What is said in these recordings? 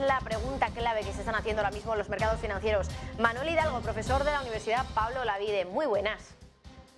la pregunta clave que se están haciendo ahora mismo en los mercados financieros. Manuel Hidalgo, profesor de la Universidad Pablo Olavide. Muy buenas.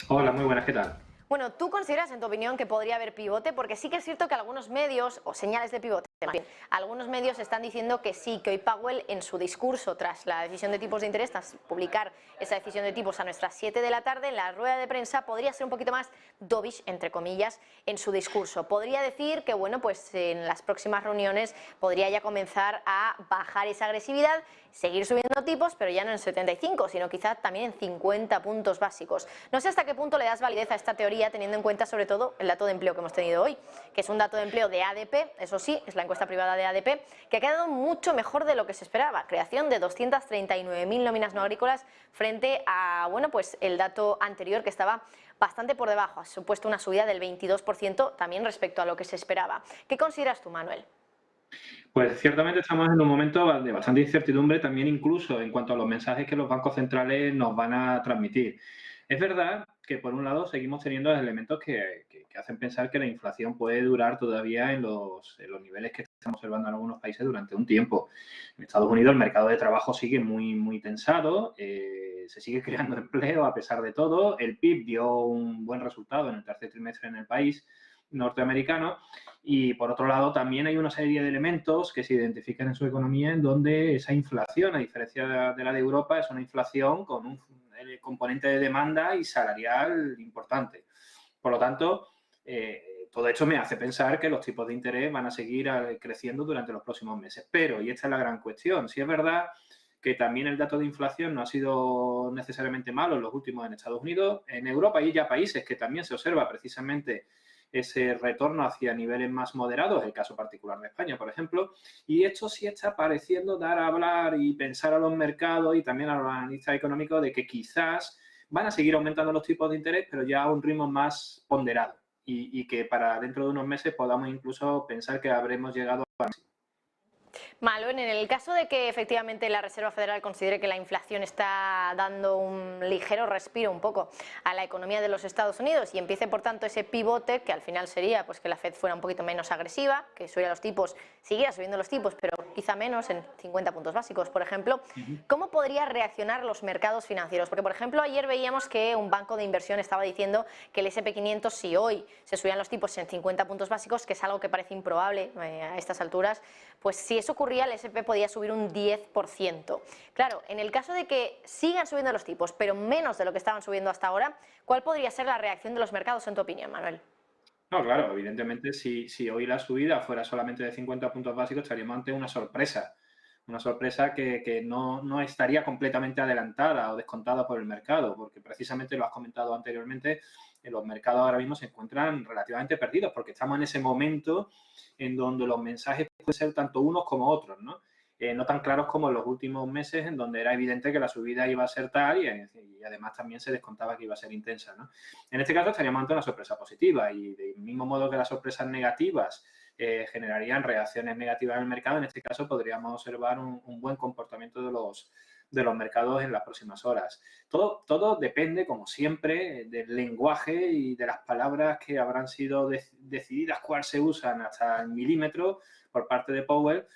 Hola, muy buenas, ¿qué tal? Bueno, ¿tú consideras, en tu opinión, que podría haber pivote? Porque sí que es cierto que algunos medios, o señales de pivote, más bien, algunos medios están diciendo que sí, que hoy Powell en su discurso tras la decisión de tipos de interés, tras publicar esa decisión de tipos a nuestras 7 de la tarde, en la rueda de prensa podría ser un poquito más dovish, entre comillas, en su discurso. Podría decir que, bueno, pues en las próximas reuniones podría ya comenzar a bajar esa agresividad, seguir subiendo tipos, pero ya no en 75, sino quizá también en 50 puntos básicos. No sé hasta qué punto le das validez a esta teoría, teniendo en cuenta sobre todo el dato de empleo que hemos tenido hoy, que es un dato de empleo de ADP, eso sí, es la encuesta privada de ADP, que ha quedado mucho mejor de lo que se esperaba, creación de 239.000 nóminas no agrícolas frente a, bueno, pues el dato anterior que estaba bastante por debajo, ha supuesto una subida del 22% también respecto a lo que se esperaba. ¿Qué consideras tú, Manuel? Pues ciertamente estamos en un momento de bastante incertidumbre, también incluso en cuanto a los mensajes que los bancos centrales nos van a transmitir. Es verdad que, por un lado, seguimos teniendo elementos que hacen pensar que la inflación puede durar todavía en los niveles que estamos observando en algunos países durante un tiempo. En Estados Unidos el mercado de trabajo sigue muy tensado, se sigue creando empleo a pesar de todo, el PIB dio un buen resultado en el tercer trimestre en el país norteamericano. Y por otro lado, también hay una serie de elementos que se identifican en su economía en donde esa inflación, a diferencia de la de Europa, es una inflación con un componente de demanda y salarial importante. Por lo tanto, todo esto me hace pensar que los tipos de interés van a seguir creciendo durante los próximos meses. Pero, y esta es la gran cuestión, si es verdad que también el dato de inflación no ha sido necesariamente malo en los últimos en Estados Unidos, en Europa hay ya países que también se observa precisamente ese retorno hacia niveles más moderados, el caso particular de España, por ejemplo, y esto sí está pareciendo dar a hablar y pensar a los mercados y también a los analistas económicos de que quizás van a seguir aumentando los tipos de interés, pero ya a un ritmo más ponderado y que para dentro de unos meses podamos incluso pensar que habremos llegado a... Manuel, en el caso de que efectivamente la Reserva Federal considere que la inflación está dando un ligero respiro un poco a la economía de los Estados Unidos y empiece por tanto ese pivote, que al final sería pues que la Fed fuera un poquito menos agresiva, que subiera los tipos, siguiera subiendo los tipos, pero quizá menos, en 50 puntos básicos, por ejemplo, ¿cómo podría reaccionar los mercados financieros? Porque, por ejemplo, ayer veíamos que un banco de inversión estaba diciendo que el SP500, si hoy se subían los tipos en 50 puntos básicos, que es algo que parece improbable a estas alturas, pues si eso ocurría, el SP podía subir un 10%. Claro, en el caso de que sigan subiendo los tipos, pero menos de lo que estaban subiendo hasta ahora, ¿cuál podría ser la reacción de los mercados, en tu opinión, Manuel? No, claro, evidentemente, si hoy la subida fuera solamente de 50 puntos básicos, estaríamos ante una sorpresa que no estaría completamente adelantada o descontada por el mercado, porque precisamente lo has comentado anteriormente, los mercados ahora mismo se encuentran relativamente perdidos, porque estamos en ese momento en donde los mensajes pueden ser tanto unos como otros, ¿no? No tan claros como en los últimos meses, en donde era evidente que la subida iba a ser tal y además también se descontaba que iba a ser intensa, ¿no? En este caso estaríamos ante una sorpresa positiva y del mismo modo que las sorpresas negativas generarían reacciones negativas en el mercado, en este caso podríamos observar un buen comportamiento de los mercados en las próximas horas. Todo depende, como siempre, del lenguaje y de las palabras que habrán sido decididas, cuál se usan hasta el milímetro por parte de Powell,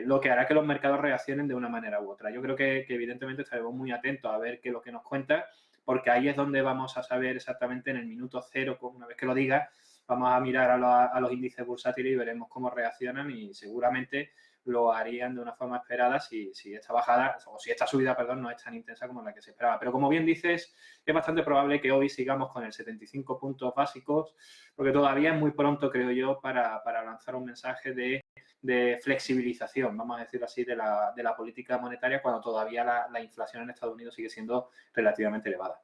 lo que hará que los mercados reaccionen de una manera u otra. Yo creo que evidentemente estaremos muy atentos a ver qué es lo que nos cuenta, porque ahí es donde vamos a saber exactamente en el minuto cero, una vez que lo diga, vamos a mirar a los índices bursátiles y veremos cómo reaccionan y seguramente lo harían de una forma esperada si esta bajada, o si esta subida, perdón, no es tan intensa como la que se esperaba. Pero como bien dices, es bastante probable que hoy sigamos con el 75 puntos básicos, porque todavía es muy pronto, creo yo, para lanzar un mensaje de flexibilización, vamos a decirlo así, de la política monetaria cuando todavía la inflación en Estados Unidos sigue siendo relativamente elevada.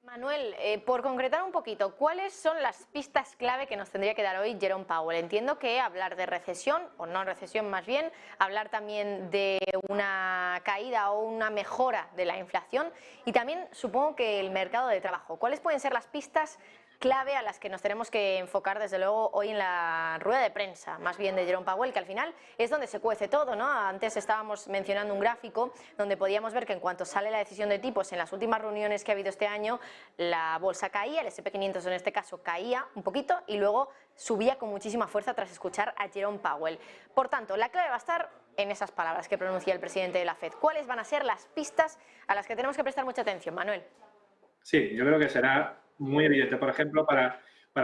Manuel, por concretar un poquito, ¿cuáles son las pistas clave que nos tendría que dar hoy Jerome Powell? Entiendo que hablar de recesión, o no recesión más bien, hablar también de una caída o una mejora de la inflación y también supongo que el mercado de trabajo. ¿Cuáles pueden ser las pistas clave a las que nos tenemos que enfocar desde luego hoy en la rueda de prensa, más bien de Jerome Powell, que al final es donde se cuece todo, ¿no? Antes estábamos mencionando un gráfico donde podíamos ver que en cuanto sale la decisión de tipos en las últimas reuniones que ha habido este año, la bolsa caía, el S&P 500 en este caso caía un poquito y luego subía con muchísima fuerza tras escuchar a Jerome Powell. Por tanto, la clave va a estar en esas palabras que pronuncia el presidente de la FED. ¿Cuáles van a ser las pistas a las que tenemos que prestar mucha atención, Manuel? Sí, yo creo que será muy evidente. Por ejemplo, para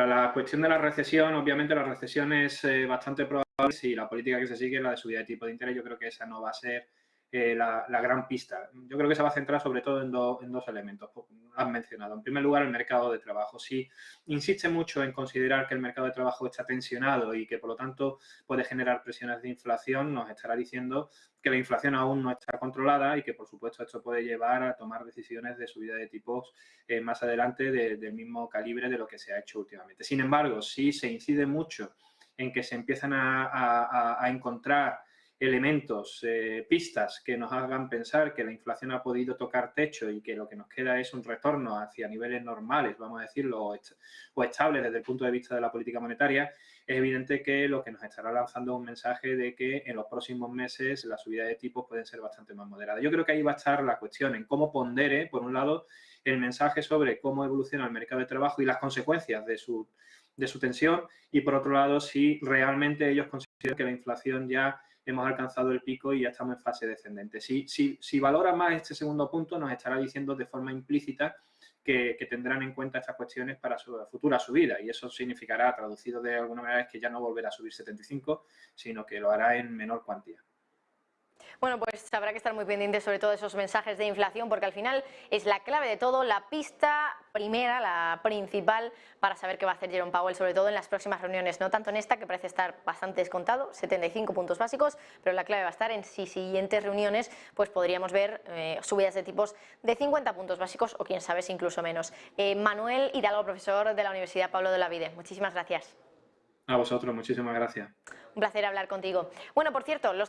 la cuestión de la recesión, obviamente la recesión es bastante probable si la política que se sigue es la de subida de tipo de interés. Yo creo que esa no va a ser la gran pista. Yo creo que se va a centrar sobre todo en dos elementos. Lo has mencionado. En primer lugar, el mercado de trabajo. Si insiste mucho en considerar que el mercado de trabajo está tensionado y que, por lo tanto, puede generar presiones de inflación, nos estará diciendo que la inflación aún no está controlada y que, por supuesto, esto puede llevar a tomar decisiones de subida de tipos más adelante del mismo calibre de lo que se ha hecho últimamente. Sin embargo, si se incide mucho en que se empiezan a encontrar elementos, pistas que nos hagan pensar que la inflación ha podido tocar techo y que lo que nos queda es un retorno hacia niveles normales, vamos a decirlo, o estables desde el punto de vista de la política monetaria, es evidente que lo que nos estará lanzando es un mensaje de que en los próximos meses la subida de tipos pueden ser bastante más moderadas. Yo creo que ahí va a estar la cuestión, en cómo pondere, por un lado, el mensaje sobre cómo evoluciona el mercado de trabajo y las consecuencias de su tensión, y por otro lado, si realmente ellos consideran que la inflación ya hemos alcanzado el pico y ya estamos en fase descendente. Si valora más este segundo punto, nos estará diciendo de forma implícita que tendrán en cuenta estas cuestiones para su futura subida, y eso significará, traducido de alguna manera, es que ya no volverá a subir 75, sino que lo hará en menor cuantía. Bueno, pues habrá que estar muy pendientes sobre todo esos mensajes de inflación, porque al final es la clave de todo, la pista primera, la principal, para saber qué va a hacer Jerome Powell, sobre todo en las próximas reuniones, no tanto en esta, que parece estar bastante descontado, 75 puntos básicos, pero la clave va a estar en si siguientes reuniones pues podríamos ver subidas de tipos de 50 puntos básicos o quién sabe si incluso menos. Manuel Hidalgo, profesor de la Universidad Pablo de Olavide, muchísimas gracias. A vosotros, muchísimas gracias. Un placer hablar contigo. Bueno, por cierto, los